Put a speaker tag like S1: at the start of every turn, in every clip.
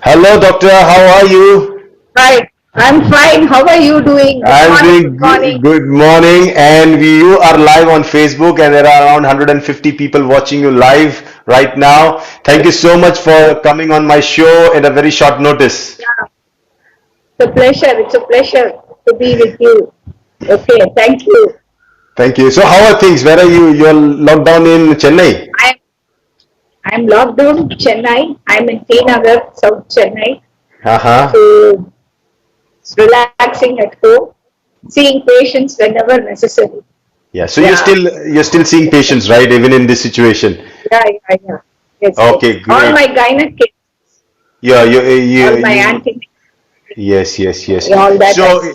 S1: Hello, doctor. How are you?
S2: Right. I'm fine. How are you doing? Good
S1: I'm
S2: morning.
S1: doing
S2: Good morning.
S1: good morning, and you are live on Facebook, and there are around 150 people watching you live right now. Thank you so much for coming on my show in a very short notice.
S2: Yeah, it's a pleasure. It's a pleasure to be with you. Okay. Thank you.
S1: Thank you. So, how are things? Where are you? You're locked down in Chennai.
S2: I'm I'm locked down Chennai. I'm in T Nagar, South Chennai.
S1: Uh-huh.
S2: So relaxing at home, seeing patients whenever necessary.
S1: Yeah. So
S2: Yeah.
S1: you're still seeing patients, right? Even in this situation.
S2: Yeah. Yes, yes.
S1: Okay,
S2: All
S1: great.
S2: my gynec cases,
S1: Yeah,
S2: all my
S1: you
S2: anti,
S1: Yes, yes, yes.
S2: all that I
S1: So,
S2: see.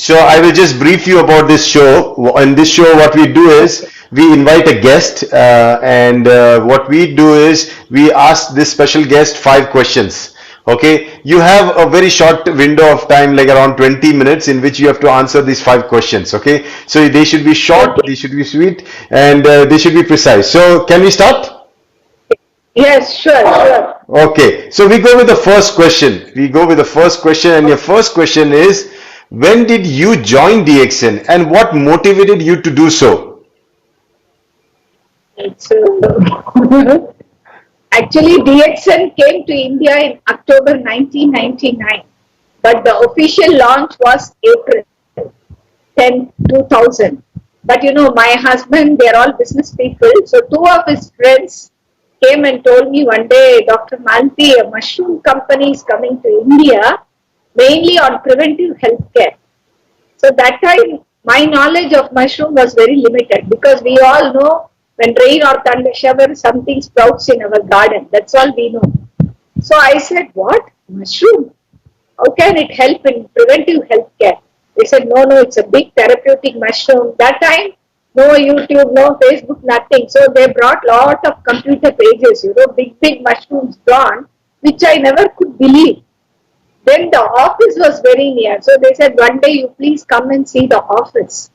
S1: so I will just brief you about this show. In this show, what we do is
S2: Okay.
S1: we invite a guest, and what we do is we ask this special guest 5 questions. Okay, you have a very short window of time, like around 20 minutes, in which you have to answer these 5 questions. Okay, so they should be short,
S2: Okay.
S1: they should be sweet, and they should be precise. So, can we start?
S2: Yes, sure.
S1: Okay, so we go with the first question. We go with the first question, and your first question is, when did you join DXN and what motivated you to do so?
S2: It's actually DXN came to India in October 1999, but the official launch was April 10, 2000. But my husband, they're all business people, so two of his friends came and told me one day, Dr. Malti, a mushroom company is coming to India mainly on preventive healthcare. So that time, my knowledge of mushroom was very limited because we all know when rain or thunder shower, something sprouts in our garden. That's all we know. So I said, what? Mushroom? How can it help in preventive health care? They said, no, it's a big therapeutic mushroom. That time, no YouTube, no Facebook, nothing. So they brought lot of computer pages, big mushrooms drawn, which I never could believe. Then the office was very near. So they said, one day you please come and see the office.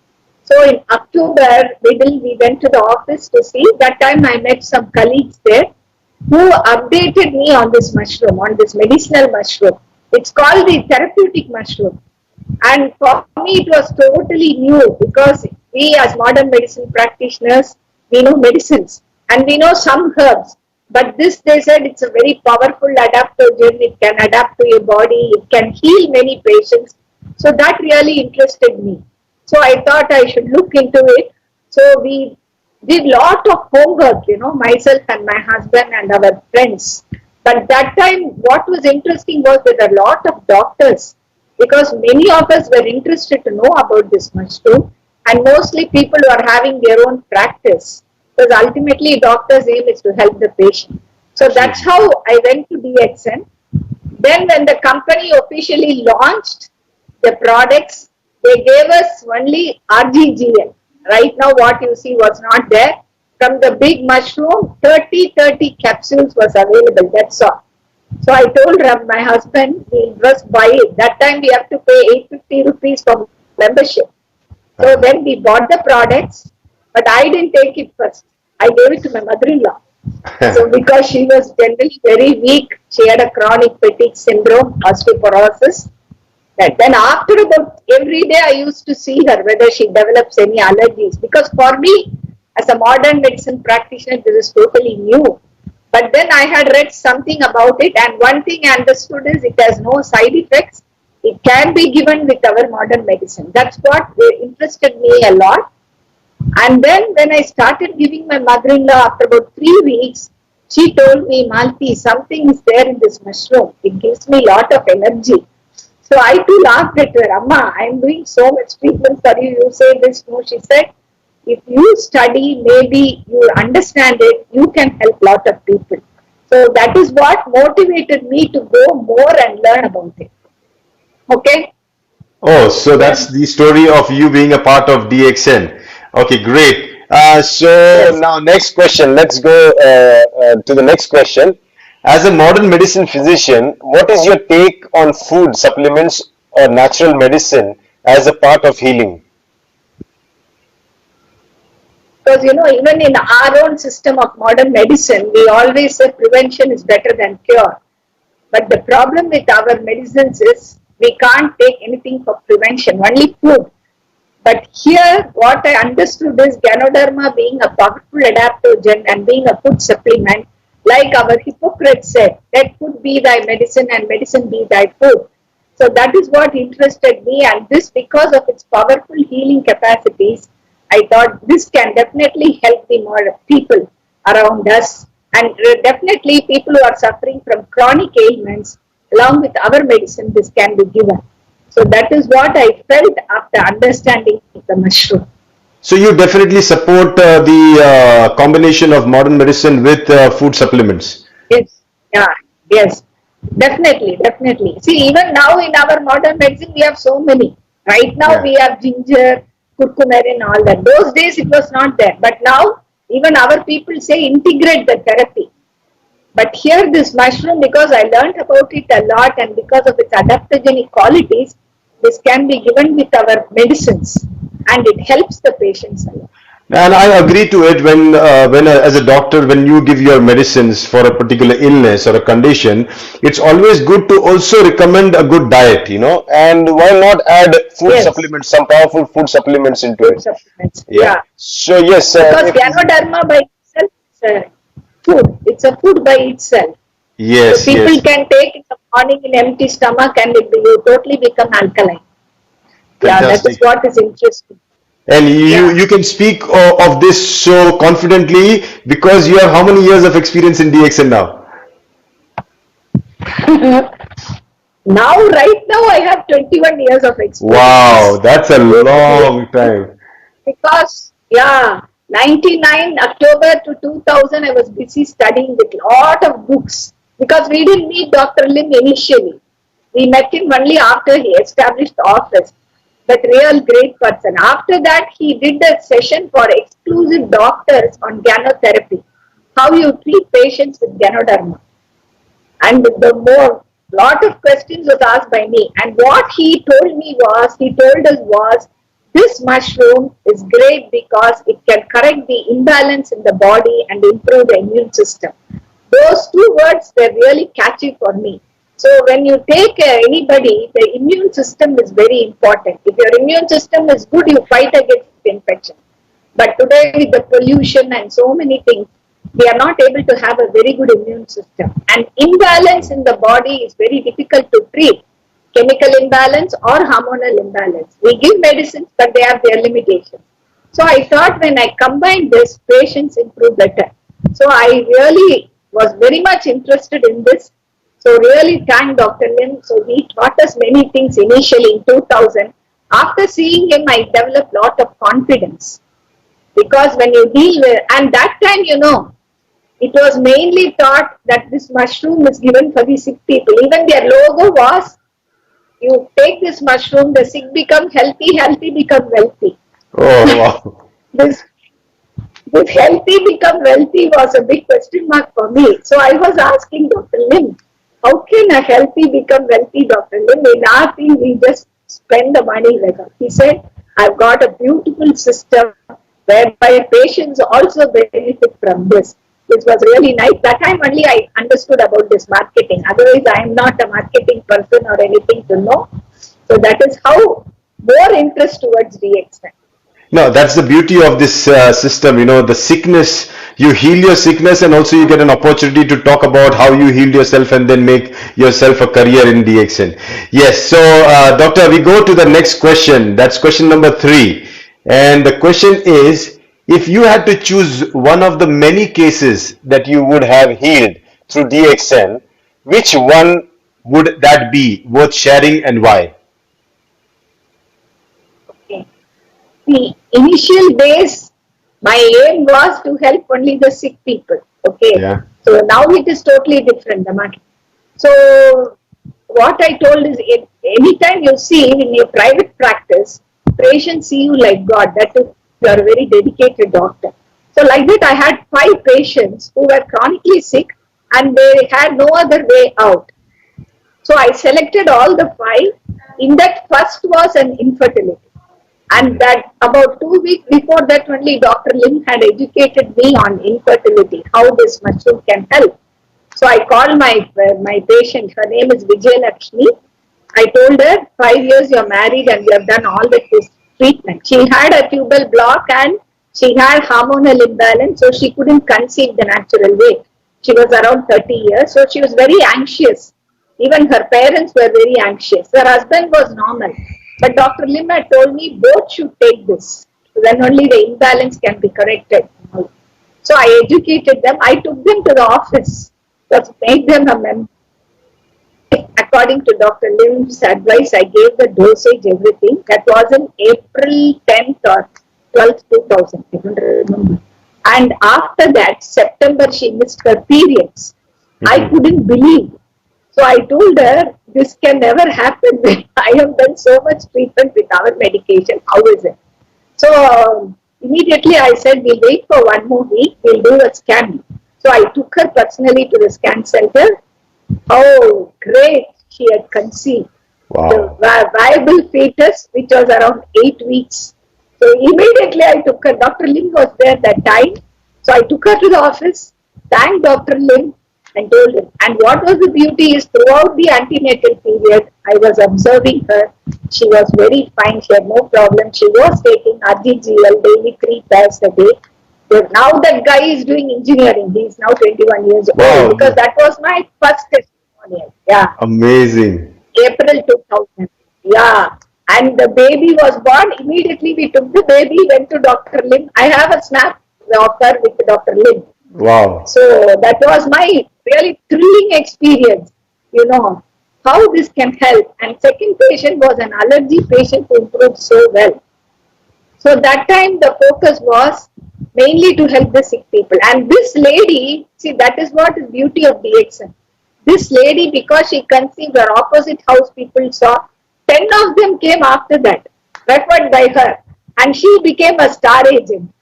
S2: So in October, middle, we went to the office to see. That time I met some colleagues there who updated me on this mushroom, on this medicinal mushroom. It's called the therapeutic mushroom. And for me, it was totally new because we, as modern medicine practitioners, we know medicines and we know some herbs. But this, they said, it's a very powerful adaptogen. It can adapt to your body. It can heal many patients. So that really interested me. So I thought I should look into it. So we did lot of homework, myself and my husband and our friends. But that time, what was interesting was there were a lot of doctors because many of us were interested to know about this mushroom, and mostly people who are having their own practice because ultimately doctor's aim is to help the patient. So that's
S1: Absolutely.
S2: how I went to DXN. Then when the company officially launched the products, they gave us only RGGL. Right now what you see was not there. From the big mushroom, 30 capsules was available. That's all. So I told my husband, we'll just buy it. That time we have to pay 850 rupees for membership. So
S1: Uh-huh.
S2: then we bought the products, but I didn't take it first. I gave it to my mother-in-law. So because she was generally very weak, she had a chronic fatigue syndrome, osteoporosis. And then after about every day I used to see her whether she develops any allergies. Because for me, as a modern medicine practitioner, this is totally new. But then I had read something about it, and one thing I understood is it has no side effects. It can be given with our modern medicine. That's what interested me a lot. And then when I started giving my mother-in-law after about 3 weeks, she told me, Malti, something is there in this mushroom. It gives me a lot of energy. So I too laughed at her, Amma, I am doing so much treatment for you. You say this. No, she said, if you study, maybe you understand it, you can help a lot of people. So that is what motivated me to go more and learn about it. Okay?
S1: Oh, so that's
S2: Then,
S1: the story of you being a part of DXN. Okay, great. So
S2: yes.
S1: now next question. Let's go to the next question. As a modern medicine physician, what is your take on food, supplements, or natural medicine as a part of healing?
S2: Because even in our own system of modern medicine, we always say prevention is better than cure. But the problem with our medicines is we can't take anything for prevention, only food. But here, what I understood is Ganoderma being a powerful adaptogen and being a food supplement, like our Hippocrates said, let food be thy medicine and medicine be thy food. So that is what interested me, and this, because of its powerful healing capacities, I thought this can definitely help the more people around us, and definitely people who are suffering from chronic ailments, along with our medicine, this can be given. So that is what I felt after understanding the mushroom.
S1: So you definitely support the combination of modern medicine with food supplements.
S2: Yes, yeah, yes, definitely, definitely. See, even now in our modern medicine, we have so many. Right now,
S1: Yeah.
S2: we have ginger, curcumin, all that. Those days, it was not there. But now, even our people say integrate the therapy. But here, this mushroom, because I learned about it a lot and because of its adaptogenic qualities, this can be given with our medicines and it helps the patients a lot.
S1: And I agree to it when as a doctor, when you give your medicines for a particular illness or a condition, it's always good to also recommend a good diet, and why not add food
S2: Yes,
S1: supplements, some powerful food supplements into
S2: food
S1: it.
S2: supplements.
S1: Yeah.
S2: Yeah.
S1: So yes,
S2: Because Ganoderma by itself is a food. It's a food by itself. So
S1: yes,
S2: people
S1: yes,
S2: can take in the morning in empty stomach and it will totally become alkaline. Yeah, that is
S1: fantastic.
S2: what is interesting.
S1: And you
S2: Yeah.
S1: you can speak of this so confidently because you have how many years of experience in DXN now?
S2: Now, right now, I have 21 years of
S1: Wow,
S2: experience.
S1: that's a
S2: Basically,
S1: long time.
S2: because, yeah, 99 October to 2000, I was busy studying with lot of books because we didn't meet Dr. Lim initially. We met him only after he established the office. But real great person. After that, he did a session for exclusive doctors on gynotherapy. How you treat patients with gynoderma. And the more lot of questions was asked by me. And what he told us was, this mushroom is great because it can correct the imbalance in the body and improve the immune system. Those two words were really catchy for me. So when you take anybody, the immune system is very important. If your immune system is good, you fight against infection. But today with the pollution and so many things, we are not able to have a very good immune system. And imbalance in the body is very difficult to treat. Chemical imbalance or hormonal imbalance. We give medicines, but they have their limitations. So I thought when I combine this, patients improve better. So I really was very much interested in this. So really thank Dr. Lim. So he taught us many things initially in 2000. After seeing him, I developed a lot of confidence because when you deal with, and that time, it was mainly taught that this mushroom is given for the sick people. Even their logo was, you take this mushroom, the sick become healthy, healthy become wealthy.
S1: Oh wow.
S2: this this healthy become wealthy was a big question mark for me. So I was asking Dr. Lim, how can a healthy become wealthy, Dr. Lim? In our field, we just spend the money like that. He said, I've got a beautiful system whereby patients also benefit from this. This was really nice. That time only I understood about this marketing. Otherwise, I am not a marketing person or anything to know. So that is how more interest towards DXN.
S1: No, that's the beauty of this system. The sickness, you heal your sickness and also you get an opportunity to talk about how you healed yourself and then make yourself a career in DXN. Yes, so Doctor, we go to the next question. That's question number 3. And the question is, if you had to choose one of the many cases that you would have healed through DXN, which one would that be worth sharing and why?
S2: Okay. The initial days, my aim was to help only the sick people. Okay.
S1: Yeah.
S2: So now it is totally different, the market. So what I told is, anytime you see in your private practice, patients see you like God. That is, you are a very dedicated doctor. So like that, I had 5 patients who were chronically sick and they had no other way out. So I selected all the 5. In that, first was an infertility. And that about 2 weeks before that only Dr. Lim had educated me on infertility, how this mushroom can help. So I called my patient. Her name is Vijay Lakshmi. I told her, 5 years you're married and you have done all the treatment. She had a tubal block and she had hormonal imbalance, so she couldn't conceive the natural way. She was around 30 years, so she was very anxious. Even her parents were very anxious. Her husband was normal. But Dr. Lim had told me both should take this. Then only the imbalance can be corrected. So I educated them. I took them to the office. Just made them a member. According to Dr. Lim's advice, I gave the dosage, everything. That was in April 10th or 12th, 2000. I don't remember. And after that, September, she missed her periods. I couldn't believe. So I told her, this can never happen. I have done so much treatment with our medication. How is it? So immediately I said, we'll wait for 1 more week. We'll do a scan. So I took her personally to the scan center. Oh, great. She had conceived.
S1: Wow.
S2: The viable fetus, which was around 8 weeks. So immediately I took her. Dr. Lim was there that time. So I took her to the office, thanked Dr. Lim and told him. And what was the beauty is throughout the antenatal period, I was observing her. She was very fine. She had no problem. She was taking RGGL daily 3 pairs a day. So now that guy is doing engineering. He is now 21 years old.
S1: Wow.
S2: Because that was my first testimonial. Yeah.
S1: Amazing.
S2: April 2000. Yeah. And the baby was born. Immediately we took the baby, went to Dr. Lim. I have a snap of her with Dr. Lim.
S1: Wow.
S2: So that was my really thrilling experience, how this can help. And second patient was an allergy patient who improved so well. So that time the focus was mainly to help the sick people. And this lady, see, that is what is beauty of DXN. This lady, because she conceived, her opposite house people saw, 10 of them came after that, referred by her. And she became a star agent.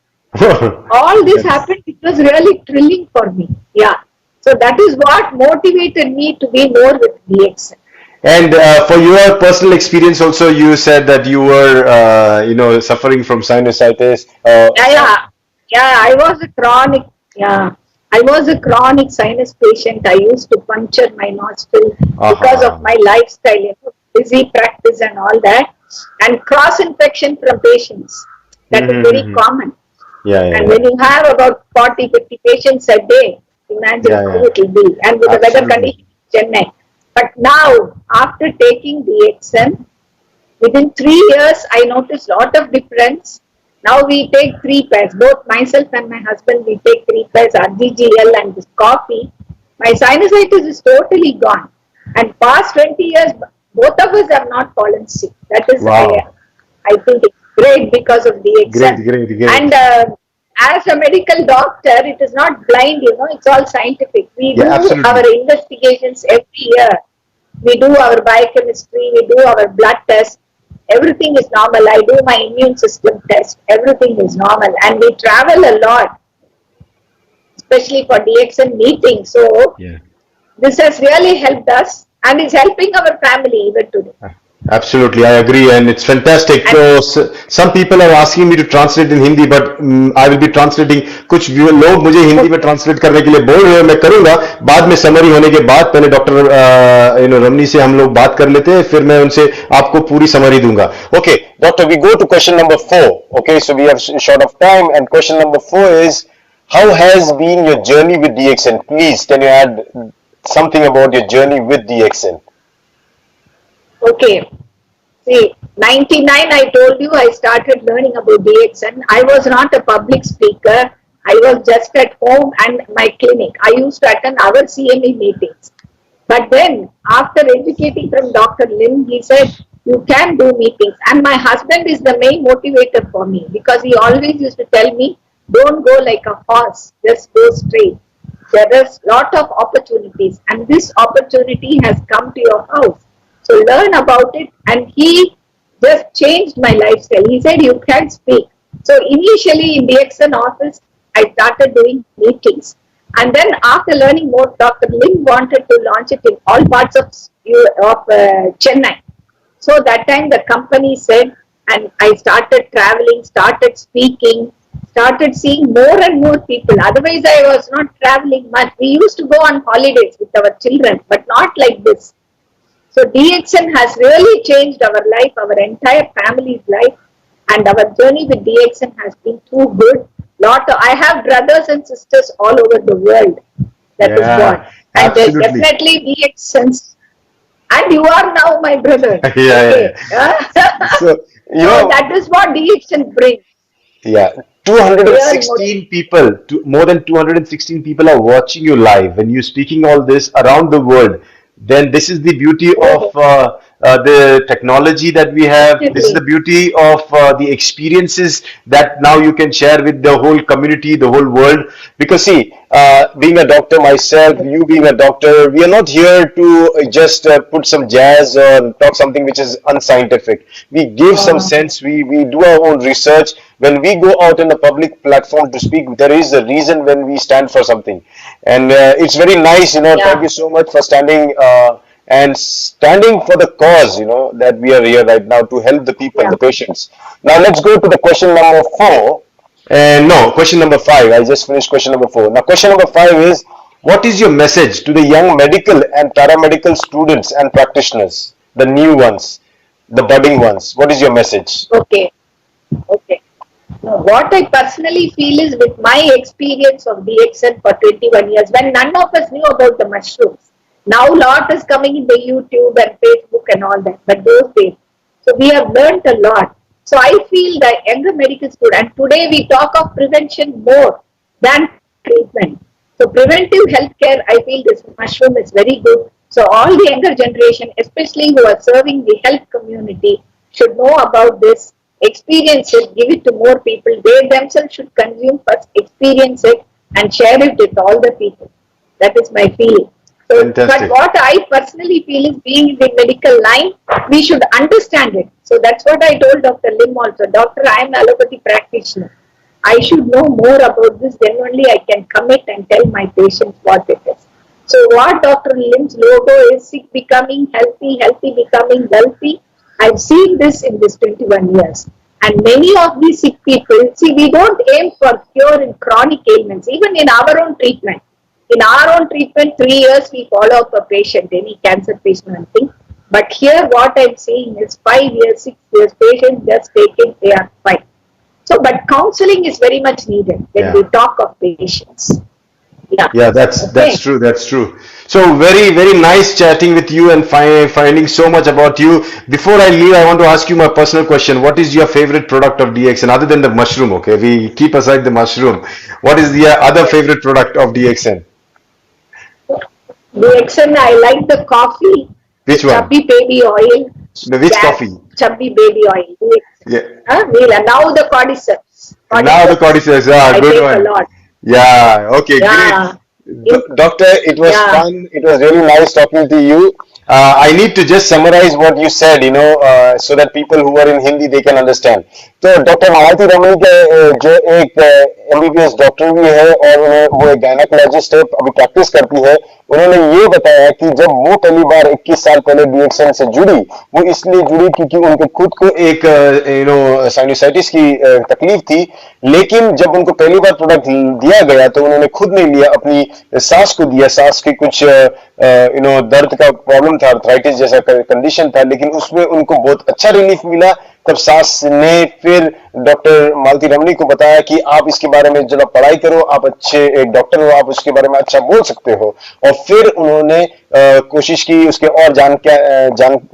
S2: All this happened, it was really thrilling for me. Yeah. So that is what motivated me to be more with DXN.
S1: And for your personal experience also, you said that you were, suffering from sinusitis.
S2: I was a chronic sinus patient. I used to puncture my nostril because of my lifestyle, busy practice and all that. And cross infection from patients. That is very common. And when you have about 40, 50 patients a day, imagine how it will be. And with the weather condition in Chennai. But now, after taking DXN, within 3 years, I noticed a lot of difference. Now we take 3 pairs. Both myself and my husband, we take 3 pairs, RGGL and this coffee. My sinusitis is totally gone. And past 20 years, both of us have not fallen sick. That is, I think it's great because of DXN.
S1: Great.
S2: And as a medical doctor, it is not blind, it's all scientific. We do our investigations every year. We do our biochemistry, we do our blood test. Everything is normal. I do my immune system test. Everything is normal. And we travel a lot, especially for DXN meetings. So, this has really helped us and is helping our family even today.
S1: Absolutely, I agree, and it's fantastic. So some people are asking me to translate in Hindi, but I will be translating. कुछ लोग मुझे हिंदी में translate करने के लिए बोल रहे हैं, मैं करूँगा. बाद में summary होने के बाद पहले डॉक्टर रमनी से हम लोग बात कर लेते हैं, फिर मैं उनसे आपको पूरी summary दूंगा. Okay, doctor, we go to question number 4. Okay, so we have short of time, and question number 4 is, how has been your journey with DXN? Please, can you add something about your journey with DXN?
S2: Okay. See, 99 I told you I started learning about DXN. I was not a public speaker. I was just at home and my clinic. I used to attend our CME meetings. But then, after educating from Dr. Lim, he said, you can do meetings. And my husband is the main motivator for me because he always used to tell me, don't go like a horse, just go straight. There is a lot of opportunities and this opportunity has come to your house. So learn about it, and he just changed my lifestyle. He said, you can speak. So initially in the DXN office, I started doing meetings. And then after learning more, Dr. Lim wanted to launch it in all parts of Chennai. So that time the company said, and I started traveling, started speaking, started seeing more and more people. Otherwise, I was not traveling much. We used to go on holidays with our children, but not like this. So DXN has really changed our life, our entire family's life, and our journey with DXN has been too good. I have brothers and sisters all over the world. That is
S1: Yeah,
S2: what. And
S1: absolutely.
S2: definitely DXN's, and you are now my brother.
S1: Yeah,
S2: Okay.
S1: yeah. So, you
S2: So
S1: know,
S2: that is what DXN brings.
S1: yeah,
S2: Real
S1: 216 people, more than 216 people are watching you live when you're speaking all this around the world. Then this is the beauty of
S2: motivation.
S1: the technology that we have. This is the
S2: Definitely.
S1: beauty of the experiences that now you can share with the whole community, the whole world. Because see, being a doctor myself, you being a doctor, we are not here to just put some jazz or talk something which is unscientific. We give some
S2: Uh,
S1: sense. We do our own research. When we go out in the public platform to speak, there is a reason when we stand for something, and it's very nice. Thank
S2: yeah.
S1: you so much for standing for the cause. That we are here right now to help the people,
S2: Yeah.
S1: the patients. Now let's go to the question number 4. And no, question number 5. I just finished question number 4. Now, question number 5 is: what is your message to the young medical and paramedical students and practitioners, the new ones, the budding ones? What is your message?
S2: Okay. Okay. Now, what I personally feel is with my experience of DXN for 21 years, when none of us knew about the mushrooms. Now, lot is coming in the YouTube and Facebook and all that, but those days. So, we have learned a lot. So, I feel that younger medical student, and today we talk of prevention more than treatment. So, preventive healthcare, I feel this mushroom is very good. So, all the younger generation, especially who are serving the health community, should know about this, experience it, give it to more people. They themselves should consume first, experience it, and share it with all the people. That is my feeling. So, but
S1: Fantastic.
S2: what I personally feel is being in the medical line, we should understand it. So that's what I told Dr. Lim also. Doctor, I am an allopathy practitioner. I should know more about this, then only I can commit and tell my patients what it is. So what Dr. Lim's logo is, sick becoming healthy, healthy becoming wealthy. I've seen this in this 21 years. And many of these sick people, see, we don't aim for cure in chronic ailments, even in our own treatment. In our own treatment, 3 years we follow up a patient, any cancer patient and thing. But here what I'm saying is 5 years, 6 years, patient just take it, they are fine. So, but counseling is very much needed when
S1: Yeah.
S2: we talk of patients. Yeah.
S1: Yeah, that's
S2: Okay.
S1: true. That's true. So very nice chatting with you and finding so much about you. Before I leave, I want to ask you my personal question. What is your favorite product of DXN other than the mushroom? Okay, we keep aside the mushroom. What is the other
S2: Yes.
S1: favorite product of DXN?
S2: The XN, I like the coffee, the
S1: Which one?
S2: chubby baby oil,
S1: Which
S2: that
S1: coffee?
S2: chubby baby oil. The XN.
S1: Yeah.
S2: Now the cordyceps.
S1: Now the
S2: Cordyceps,
S1: cordyceps. Ah,
S2: I
S1: good
S2: take a
S1: one.
S2: lot.
S1: Yeah. Okay. Great.
S2: Yeah. In,
S1: Doctor, it was
S2: yeah.
S1: fun. It was really nice talking to you. I need to just summarize what you said, so that people who are in Hindi they can understand. तो doctor मालती रमनी के जो एक MBBS doctor भी है और वो एक gynaecologist है, अभी प्रैक्टिस करती है. उन्होंने ये बताया कि जब वो पहली बार 21 साल पहले डीएक्सएन से जुड़ी, वो इसलिए जुड़ी क्योंकि उनको खुद को एक साइनोसाइटिस की तकलीफ थी. लेकिन जब उनको पहली बार प्रोडक्ट दिया गया तो उन्होंने खुद नहीं लिया, अपनी सास को दिया. सास की कुछ दर्द का प्रॉब्लम था, आर्थराइटिस जैसा कंडीशन था, लेकिन उसमें उनको बहुत अच्छा रिलीफ मिला. तब सास ने फिर डॉक्टर मालती रमनी को बताया कि आप इसके बारे में जरा पढ़ाई करो, आप अच्छे एक डॉक्टर हो, आप उसके बारे में अच्छा बोल सकते हो. और फिर उन्होंने कोशिश की उसके और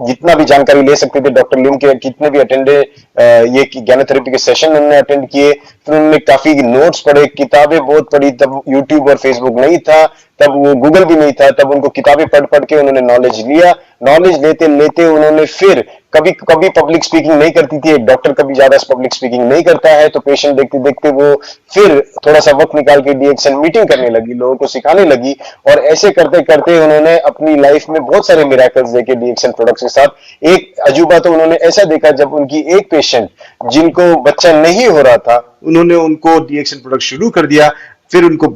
S1: जितना भी जानकारी ले सकते थे डॉक्टर लिम के, कितने भी ये ज्ञानोथेरेपी के सेशन उन्होंने अटेंड किए. फिर उन्होंने काफी नोट्स पढ़े, किताबें बहुत पढ़ी. तब यूट्यूब और फेसबुक नहीं था, तब वो गूगल भी नहीं था, तब उनको किताबें पढ़ पढ़ के उन्होंने नॉलेज लिया. नॉलेज लेते लेते उन्होंने फिर कभी कभी पब्लिक स्पीकिंग नहीं करती थी, एक डॉक्टर कभी ज्यादा पब्लिक स्पीकिंग नहीं करता है, तो पेशेंट देखते देखते वो फिर थोड़ा सा वक्त निकाल के डीएक्सएन मीटिंग करने लगी, लोगों को सिखाने लगी. और ऐसे करते करते उन्होंने अपनी लाइफ में बहुत सारे मिराकल्स देखे डीएक्सएन प्रोडक्ट्स के साथ. एक अजूबा तो उन्होंने ऐसा देखा, जब उनकी एक पेशेंट जिनको बच्चा नहीं हो रहा था, उन्होंने उनको डीएक्सएन प्रोडक्ट शुरू कर दिया. फिर उनको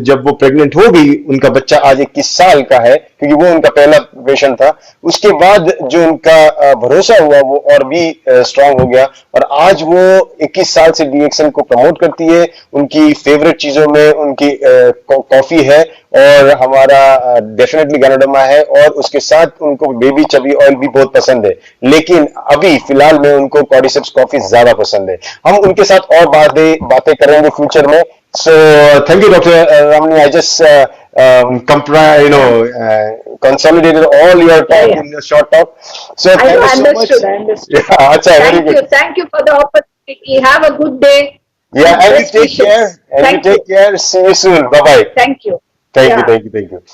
S1: जब वो प्रेग्नेंट हो गई, उनका बच्चा आज 21 साल का है, क्योंकि वो उनका पहला पेशेंट था। उसके बाद जो उनका भरोसा हुआ वो और भी स्ट्रांग हो गया, और आज वो 21 साल से डीएक्सएल को प्रमोट करती है। उनकी फेवरेट चीजों में उनकी कॉफी है, और हमारा डेफिनेटली गैनोडर्मा है, और उसके साथ उनको बेबी चबी ऑयल भी बहुत पसंद है। लेकिन अभी फिलहाल में उनको कॉर्डिसेप्स कॉफी ज्यादा पसंद है। हम उनके साथ और बातें करेंगे फ्यूचर में। So thank you, Dr. Ramani. I just consolidated all your talk in a short talk. So
S2: I
S1: thank you so
S2: understood.
S1: much.
S2: I understood.
S1: Yeah, acha, very good.
S2: Thank you for the opportunity. Have a good day.
S1: Yeah, and you
S2: Best
S1: take
S2: wishes.
S1: care. And you
S2: Thank
S1: take care. See you soon. Bye bye.
S2: Thank you.
S1: Thank
S2: Yeah.
S1: you. Thank you. Thank you.